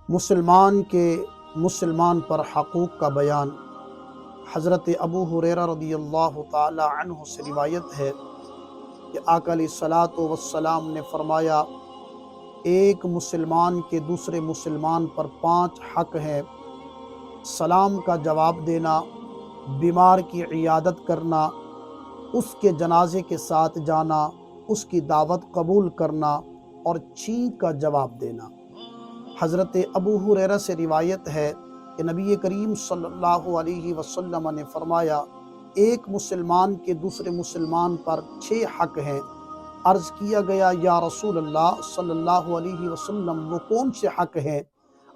مسلمان کے مسلمان پر حقوق کا بیان۔ حضرت ابو ہریرہ رضی اللہ تعالی عنہ سے روایت ہے کہ آقا علیہ الصلوۃ والسلام نے فرمایا، ایک مسلمان کے دوسرے مسلمان پر 5 حق ہیں: سلام کا جواب دینا، بیمار کی عیادت کرنا، اس کے جنازے کے ساتھ جانا، اس کی دعوت قبول کرنا اور چھینک کا جواب دینا۔ حضرت ابو ہریرہ سے روایت ہے کہ نبی کریم صلی اللہ علیہ وسلم نے فرمایا، ایک مسلمان کے دوسرے مسلمان پر 6 حق ہیں۔ عرض کیا گیا، یا رسول اللہ صلی اللہ علیہ وسلم، وہ کون سے حق ہیں؟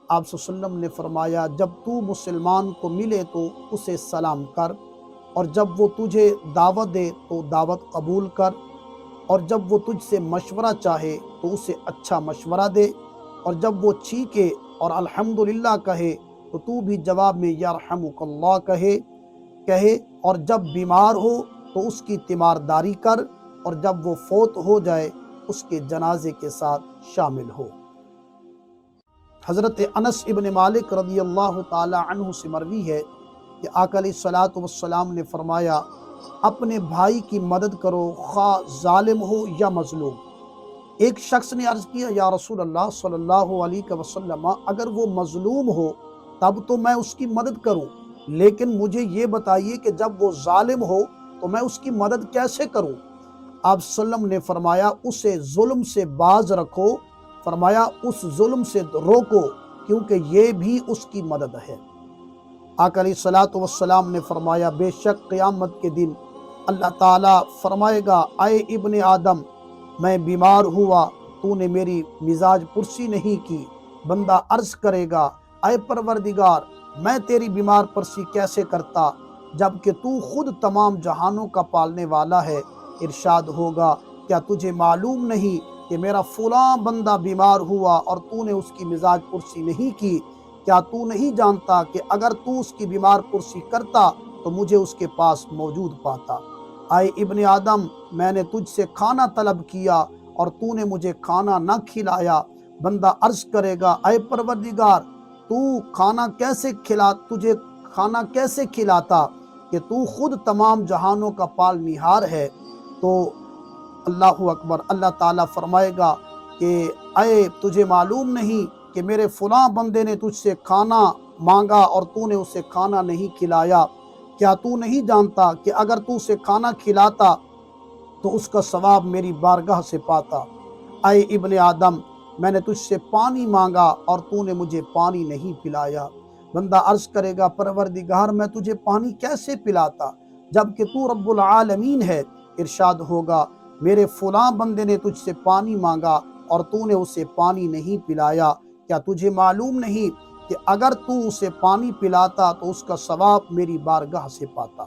آپ صلی اللہ علیہ وسلم نے فرمایا، جب تو مسلمان کو ملے تو اسے سلام کر، اور جب وہ تجھے دعوت دے تو دعوت قبول کر، اور جب وہ تجھ سے مشورہ چاہے تو اسے اچھا مشورہ دے، اور جب وہ چھینکے اور الحمدللہ کہے تو تو بھی جواب میں یرحمک اللہ کہے، اور جب بیمار ہو تو اس کی تیمارداری کر، اور جب وہ فوت ہو جائے اس کے جنازے کے ساتھ شامل ہو۔ حضرت انس ابن مالک رضی اللہ تعالی عنہ سے مروی ہے کہ آقا علیہ الصلوۃ والسلام نے فرمایا، اپنے بھائی کی مدد کرو، خواہ ظالم ہو یا مظلوم۔ ایک شخص نے عرض کیا، یا رسول اللہ صلی اللہ علیہ وسلم، اگر وہ مظلوم ہو تب تو میں اس کی مدد کروں، لیکن مجھے یہ بتائیے کہ جب وہ ظالم ہو تو میں اس کی مدد کیسے کروں؟ آپ صلی اللہ علیہ وسلم نے فرمایا، اسے ظلم سے باز رکھو، فرمایا اس ظلم سے روکو، کیونکہ یہ بھی اس کی مدد ہے۔ آقا علیہ الصلوۃ والسلام نے فرمایا، بے شک قیامت کے دن اللہ تعالیٰ فرمائے گا، اے ابن آدم، میں بیمار ہوا، تو نے میری مزاج پرسی نہیں کی۔ بندہ عرض کرے گا، اے پروردگار، میں تیری بیمار پرسی کیسے کرتا جبکہ تو خود تمام جہانوں کا پالنے والا ہے؟ ارشاد ہوگا، کیا تجھے معلوم نہیں کہ میرا فلاں بندہ بیمار ہوا اور تو نے اس کی مزاج پرسی نہیں کی؟ کیا تو نہیں جانتا کہ اگر تو اس کی بیمار پرسی کرتا تو مجھے اس کے پاس موجود پاتا؟ اے ابن آدم، میں نے تجھ سے کھانا طلب کیا اور تو نے مجھے کھانا نہ کھلایا۔ بندہ عرض کرے گا، اے پروردگار، تجھے کھانا کیسے کھلاتا کہ تو خود تمام جہانوں کا پالنہار ہے؟ تو اللہ اکبر، اللہ تعالیٰ فرمائے گا کہ اے تجھے معلوم نہیں کہ میرے فلاں بندے نے تجھ سے کھانا مانگا اور تو نے اسے کھانا نہیں کھلایا؟ کیا تو نہیں جانتا کہ اگر تو اسے کھانا کھلاتا تو اس کا ثواب میری بارگاہ سے پاتا؟ اے ابن آدم، میں نے تجھ سے پانی مانگا اور تو نے مجھے پانی نہیں پلایا۔ بندہ عرض کرے گا، پروردگار، میں تجھے پانی کیسے پلاتا جبکہ تو رب العالمین ہے؟ ارشاد ہوگا، میرے فلاں بندے نے تجھ سے پانی مانگا اور تو نے اسے پانی نہیں پلایا۔ کیا تجھے معلوم نہیں کہ اگر تو اسے پانی پلاتا تو اس کا ثواب میری بارگاہ سے پاتا؟